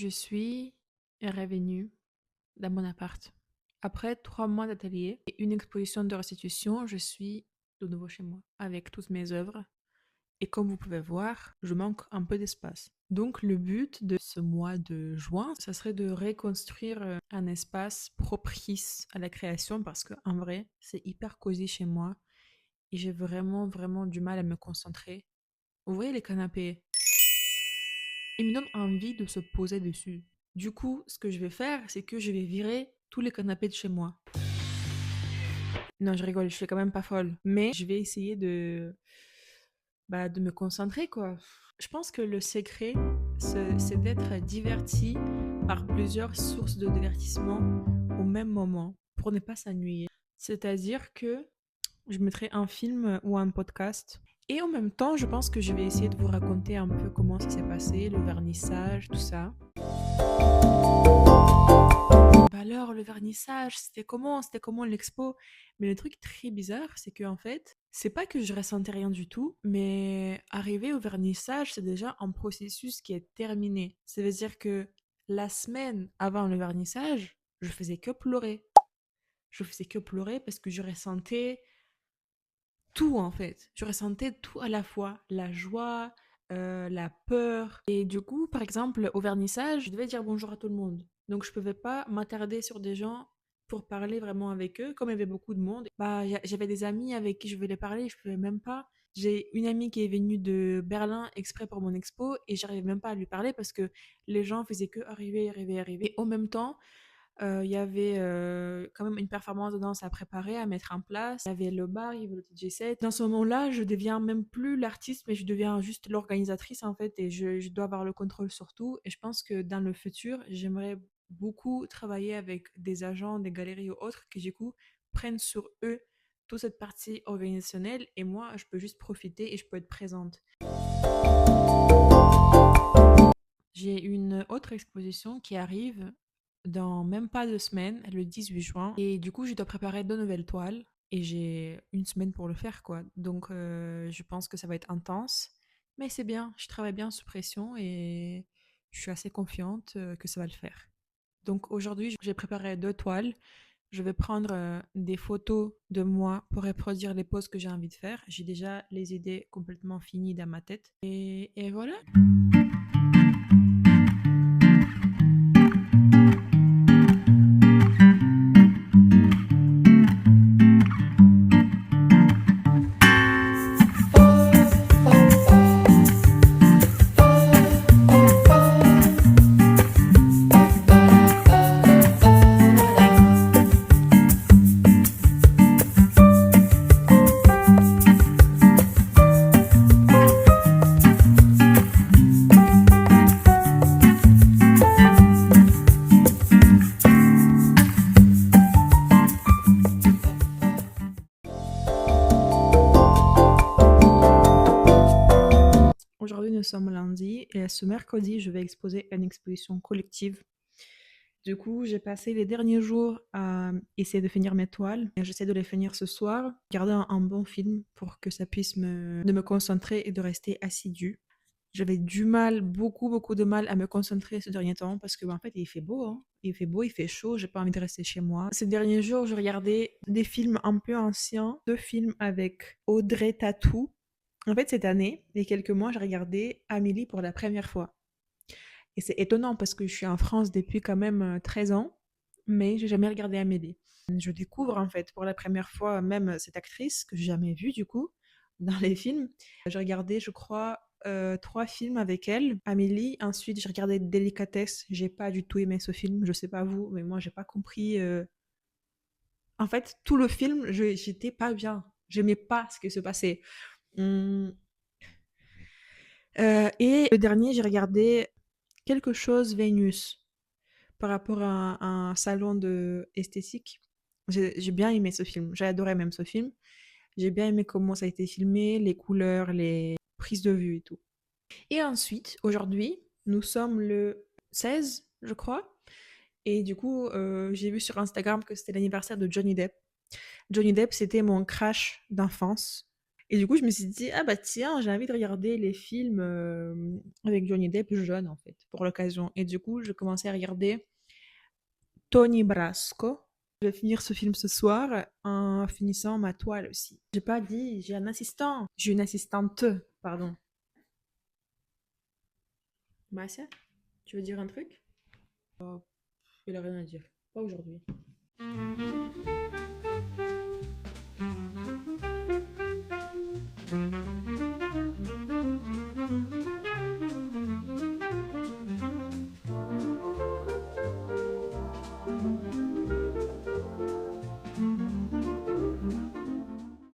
Je suis revenue dans mon appart. Après 3 mois d'atelier et une exposition de restitution, je suis de nouveau chez moi avec toutes mes œuvres. Et comme vous pouvez voir, je manque un peu d'espace. Donc le but de ce mois de juin, ça serait de reconstruire un espace propice à la création parce que en vrai, c'est hyper cosy chez moi et j'ai vraiment vraiment du mal à me concentrer. Vous voyez les canapés? Ils me donnent envie de se poser dessus. Du coup, ce que je vais faire, c'est que je vais virer tous les canapés de chez moi. Non, je rigole, je suis quand même pas folle. Mais je vais essayer de me concentrer, quoi. Je pense que le secret, c'est d'être diverti par plusieurs sources de divertissement au même moment pour ne pas s'ennuyer. C'est-à-dire que je mettrai un film ou un podcast. Et en même temps, je pense que je vais essayer de vous raconter un peu comment ça s'est passé, le vernissage, tout ça. Bah alors, le vernissage, c'était comment? C'était comment l'expo? Mais le truc très bizarre, c'est que en fait, c'est pas que je ressentais rien du tout, mais arriver au vernissage, c'est déjà un processus qui est terminé. Ça veut dire que la semaine avant le vernissage, je faisais que pleurer. Je faisais que pleurer parce que je ressentais tout en fait. Je ressentais tout à la fois, la joie, la peur. Et du coup, par exemple, au vernissage, je devais dire bonjour à tout le monde. Donc je pouvais pas m'attarder sur des gens pour parler vraiment avec eux. Comme il y avait beaucoup de monde, bah j'avais des amis avec qui je voulais parler, je pouvais même pas. J'ai une amie qui est venue de Berlin exprès pour mon expo et j'arrivais même pas à lui parler parce que les gens faisaient que arriver, arriver, arriver. Et en même temps, il y avait quand même une performance de danse à préparer, à mettre en place. Il y avait le bar, il y avait le DJ set. Dans ce moment-là, je deviens même plus l'artiste, mais je deviens juste l'organisatrice en fait, et je dois avoir le contrôle sur tout. Et je pense que dans le futur, j'aimerais beaucoup travailler avec des agents, des galeries ou autres qui du coup prennent sur eux toute cette partie organisationnelle et moi, je peux juste profiter et je peux être présente. J'ai une autre exposition qui arrive dans même pas 2 semaines, le 18 juin. Et du coup, je dois préparer 2 nouvelles toiles. Et j'ai une semaine pour le faire, quoi. Donc, je pense que ça va être intense. Mais c'est bien, je travaille bien sous pression et je suis assez confiante que ça va le faire. Donc, aujourd'hui, j'ai préparé 2 toiles. Je vais prendre des photos de moi pour reproduire les poses que j'ai envie de faire. J'ai déjà les idées complètement finies dans ma tête. Et voilà. Aujourd'hui, nous sommes lundi et ce mercredi, je vais exposer une exposition collective. Du coup, j'ai passé les derniers jours à essayer de finir mes toiles. Et j'essaie de les finir ce soir, garder un bon film pour que ça puisse de me concentrer et de rester assidu. J'avais du mal, beaucoup, beaucoup de mal à me concentrer ce dernier temps parce que, en fait, il fait beau, hein. Il fait beau, il fait chaud, j'ai pas envie de rester chez moi. Ces derniers jours, je regardais des films un peu anciens, 2 films avec Audrey Tautou. En fait, cette année, il y a quelques mois, j'ai regardé Amélie pour la première fois. Et c'est étonnant parce que je suis en France depuis quand même 13 ans, mais j'ai jamais regardé Amélie. Je découvre en fait pour la première fois même cette actrice que j'ai jamais vue du coup dans les films. J'ai regardé, je crois, 3 films avec elle. Amélie, ensuite j'ai regardé Délicatesse. J'ai pas du tout aimé ce film. Je sais pas vous, mais moi j'ai pas compris. En fait, tout le film, j'étais pas bien. J'aimais pas ce qui se passait. Hum, et le dernier, j'ai regardé quelque chose Vénus par rapport à un salon de esthétique. J'ai bien aimé ce film. J'ai adoré même ce film. J'ai bien aimé comment ça a été filmé, les couleurs, les prises de vue et tout. Et ensuite, aujourd'hui, nous sommes le 16, je crois. Et du coup, j'ai vu sur Instagram que c'était l'anniversaire de Johnny Depp. Johnny Depp, c'était mon crush d'enfance. Et du coup, je me suis dit, ah bah tiens, j'ai envie de regarder les films avec Johnny Depp jeune, en fait, pour l'occasion. Et du coup, je commençais à regarder Tony Brasco. Je vais finir ce film ce soir en finissant ma toile aussi. J'ai pas dit, j'ai un assistant. J'ai une assistante, pardon. Marcia, tu veux dire un truc? Oh, il a rien à dire. Pas aujourd'hui.